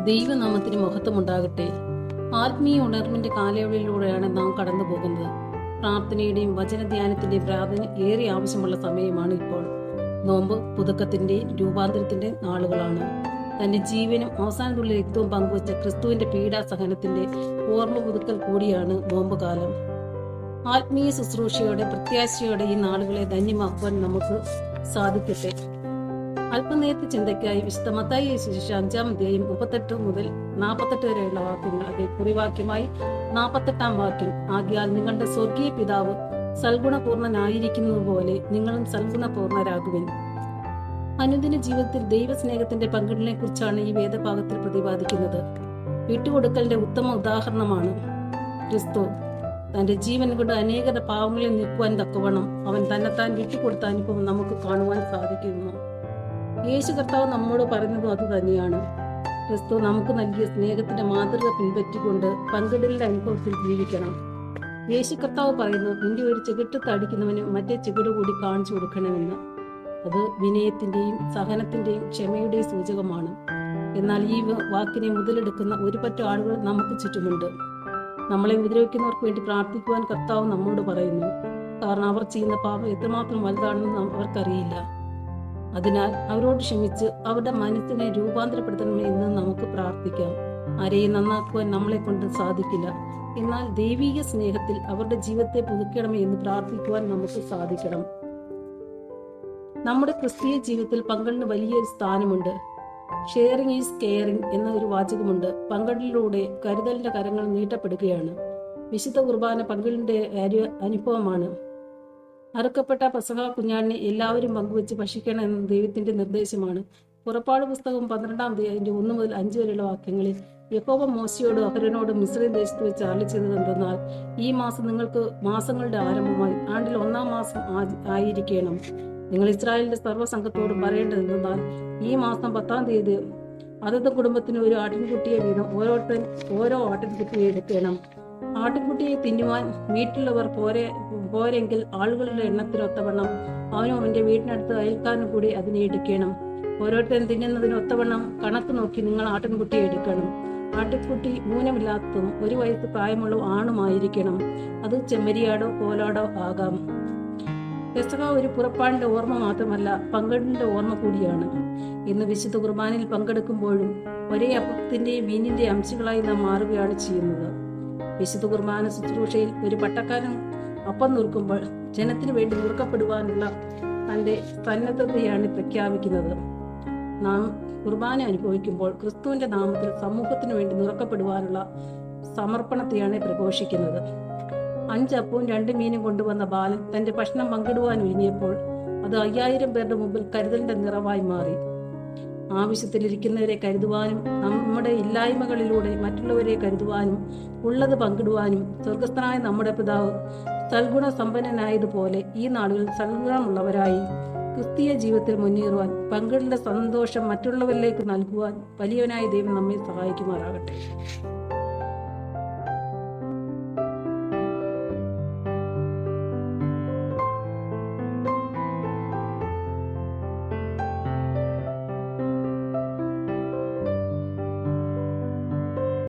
ദൈവനാമത്തിന് മഹത്വമുണ്ടാകട്ടെ. ആത്മീയ ഉണർവിന്റെ കാലയളവിലൂടെയാണ് നാം കടന്നു പോകുന്നത്. പ്രാർത്ഥനയുടെയും വചനധ്യാനത്തിന്റെയും പ്രാധാന്യം ഏറെ ആവശ്യമുള്ള സമയമാണ് ഇപ്പോൾ. നോമ്പ് പുതുക്കത്തിന്റെയും രൂപാന്തരത്തിന്റെയും നാളുകളാണ്. തന്റെ ജീവനും അവസാനത്തുള്ള രക്തവും പങ്കുവച്ച ക്രിസ്തുവിന്റെ പീഡാസഹനത്തിന്റെ ഓർമ്മ പുതുക്കൽ കൂടിയാണ് നോമ്പ് കാലം. ആത്മീയ ശുശ്രൂഷയോടെ പ്രത്യാശയോടെ ഈ നാളുകളെ ധന്യമാക്കുവാൻ നമുക്ക് സാധിക്കട്ടെ. അല്പനേരത്തെ ചിന്തയ്ക്കായി വിശുദ്ധ മത്തായി സുവിശേഷം 5-ാം അധ്യായം 38 മുതൽ 48 വരെയുള്ള വാക്യങ്ങൾ. അതേ കുറിവാക്യമായി 48-ാം വാക്യം: ആകയാൽ നിങ്ങളുടെ സ്വർഗീയ പിതാവ് സൽഗുണപൂർണനായിരിക്കുന്നത് പോലെ നിങ്ങളും സൽഗുണപൂർണരാകുവിൻ. അനുദിന ജീവിതത്തിൽ ദൈവസ്നേഹത്തിന്റെ പങ്കിടലിനെ കുറിച്ചാണ് ഈ വേദഭാഗത്തിൽ പ്രതിപാദിക്കുന്നത്. വിട്ടുകൊടുക്കലിന്റെ ഉത്തമ ഉദാഹരണമാണ് ക്രിസ്തു. തന്റെ ജീവൻ കൊണ്ട് അനേകരുടെ പാവങ്ങളെ നീക്കുവാൻ തക്കവണ്ണം അവൻ തന്നെത്താൻ വിട്ടുകൊടുത്ത അനുഭവം നമുക്ക് കാണുവാൻ സാധിക്കുന്നു. യേശു കർത്താവ് നമ്മോട് പറയുന്നതും അത് തന്നെയാണ്. ക്രിസ്തു നമുക്ക് നൽകിയ സ്നേഹത്തിന്റെ മാതൃക പിൻപറ്റിക്കൊണ്ട് പങ്കിടലിന്റെ അനുഭവത്തിൽ ജീവിക്കണം. യേശു കർത്താവ് പറയുന്നു, നിന്റെ ഒരു ചെകിട്ട് തടിക്കുന്നവന് മറ്റേ ചെകിട് കൂടി കാണിച്ചു കൊടുക്കണമെന്ന്. അത് വിനയത്തിന്റെയും സഹനത്തിന്റെയും ക്ഷമയുടെയും സൂചകമാണ്. എന്നാൽ ഈ വാക്കിനെ മുതലെടുക്കുന്ന ഒരുപറ്റം ആളുകൾ നമുക്ക് ചുറ്റുമുണ്ട്. നമ്മളെ ഉപദ്രവിക്കുന്നവർക്ക് വേണ്ടി പ്രാർത്ഥിക്കുവാൻ കർത്താവ് നമ്മോട് പറയുന്നു. കാരണം അവർ ചെയ്യുന്ന പാപം എത്രമാത്രം വലുതാണെന്ന് അവർക്കറിയില്ല. അതിനാൽ അവരോട് ക്ഷമിച്ച് അവരുടെ മനസ്സിനെ രൂപാന്തരപ്പെടുത്തണമേ എന്ന് നമുക്ക് പ്രാർത്ഥിക്കാം. ആരെയും നന്നാക്കുവാൻ നമ്മളെ കൊണ്ട് സാധിക്കില്ല. എന്നാൽ ദൈവീക സ്നേഹത്തിൽ അവരുടെ ജീവിതത്തെ പുതുക്കണമേ എന്ന് പ്രാർത്ഥിക്കുവാൻ നമുക്ക് സാധിക്കണം. നമ്മുടെ ക്രിസ്തീയ ജീവിതത്തിൽ പങ്കിടലിന് വലിയൊരു സ്ഥാനമുണ്ട്. ഷെയറിംഗ് ഈസ് കെയറിംഗ് എന്ന ഒരു വാചകമുണ്ട്. പങ്കിടലിലൂടെ കരുതലിന്റെ കരങ്ങൾ നീട്ടപ്പെടുകയാണ്. വിശുദ്ധ കുർബാന പങ്കിടലിന്റെ അനുഭവമാണ്. അറുക്കപ്പെട്ട പെസഹ കുഞ്ഞാടിനെ എല്ലാവരും പങ്കുവെച്ച് ഭക്ഷിക്കണം എന്ന ദൈവത്തിന്റെ നിർദ്ദേശമാണ്. പുറപ്പാട് പുസ്തകം 12-ാം അധ്യായം 1 മുതൽ 5 വരെയുള്ള വാക്യങ്ങളിൽ യഹോവ മോശയോടും അഹരോനോടും മിസ്രയീം ദേശത്ത് വെച്ച് അരുളിച്ചെയ്തത് എന്തെന്നാൽ, ഈ മാസം നിങ്ങൾക്ക് മാസങ്ങളുടെ ആരംഭമായി ആണ്ടിൽ 1-ാം മാസം ആയിരിക്കണം. നിങ്ങൾ ഇസ്രായേലിന്റെ സർവ്വസംഘത്തോടും പറയേണ്ടത് എന്തെന്നാൽ, ഈ മാസം 10-ാം തീയതി അതത് കുടുംബത്തിന് ഒരു ആട്ടിൻകുട്ടിയെ വീതം ഓരോ ആട്ടിൻകുട്ടിയെ എടുക്കണം. ആട്ടിൻകുട്ടിയെ തിന്നുവാൻ വീട്ടിലുള്ളവർ പോരെങ്കിൽ ആളുകളുടെ എണ്ണത്തിനൊത്തവണ്ണം അവനും അവന്റെ വീടിനടുത്ത് അയൽക്കാരനും കൂടി അതിനെ എടുക്കണം. ഓരോരുത്തരും തിന്നുന്നതിനൊത്തവണ്ണം കണക്ക് നോക്കി നിങ്ങൾ ആട്ടിൻകുട്ടിയെ എടുക്കണം. ആട്ടിൻകുട്ടി ഊനമില്ലാത്തതും 1 വയസ്സ് പ്രായമുള്ള ആണുമായിരിക്കണം. അത് ചെമ്മരിയാടോ കോലാടോ ആകാം. പെസഹ ഒരു പുറപ്പാടിന്റെ ഓർമ്മ മാത്രമല്ല, പങ്കിടലിന്റെ ഓർമ്മ കൂടിയാണ്. ഇന്ന് വിശുദ്ധ കുർബാനയിൽ പങ്കെടുക്കുമ്പോഴും ഒരേ അപ്പത്തിന്റെയും വീഞ്ഞിന്റെയും അംശങ്ങളായി നാം മാറുകയാണ് ചെയ്യുന്നത്. വിശുദ്ധ കുർബാന ശുശ്രൂഷയിൽ ഒരു പട്ടക്കാരൻ അപ്പം നുറുക്കുമ്പോൾ ജനത്തിനു വേണ്ടി നുറുക്കപ്പെടുവാനുള്ള തന്റെ സന്നദ്ധതയാണ് പ്രഖ്യാപിക്കുന്നത്. നാം കുർബാന അനുഭവിക്കുമ്പോൾ ക്രിസ്തുവിന്റെ നാമത്തിൽ സമൂഹത്തിനു വേണ്ടി നുറുക്കപ്പെടുവാനുള്ള സമർപ്പണത്തെയാണ് പ്രഘോഷിക്കുന്നത്. 5 അപ്പവും 2 മീനും കൊണ്ടുവന്ന ബാലൻ തന്റെ ഭക്ഷണം പങ്കിടുവാൻ ഒരുങ്ങിയപ്പോൾ അത് 5000 പേരുടെ മുമ്പിൽ കരുതലിന്റെ നിറവായി മാറി. ആവശ്യത്തിലിരിക്കുന്നവരെ കരുതുവാനും നമ്മുടെ ഇല്ലായ്മകളിലൂടെ മറ്റുള്ളവരെ കരുതുവാനും ഉള്ളത് പങ്കിടുവാനും സ്വർഗസ്ഥനായ നമ്മുടെ പിതാവ് സൽഗുണ സമ്പന്നനായതുപോലെ ഈ നാളുകളിൽ സൽഗുണമുള്ളവരായി ക്രിസ്തീയ ജീവിതത്തിൽ മുന്നേറുവാൻ പങ്കിടലിന്റെ സന്തോഷം മറ്റുള്ളവരിലേക്ക് നൽകുവാൻ വലിയവനായ ദൈവം നമ്മെ സഹായിക്കുമാറാകട്ടെ.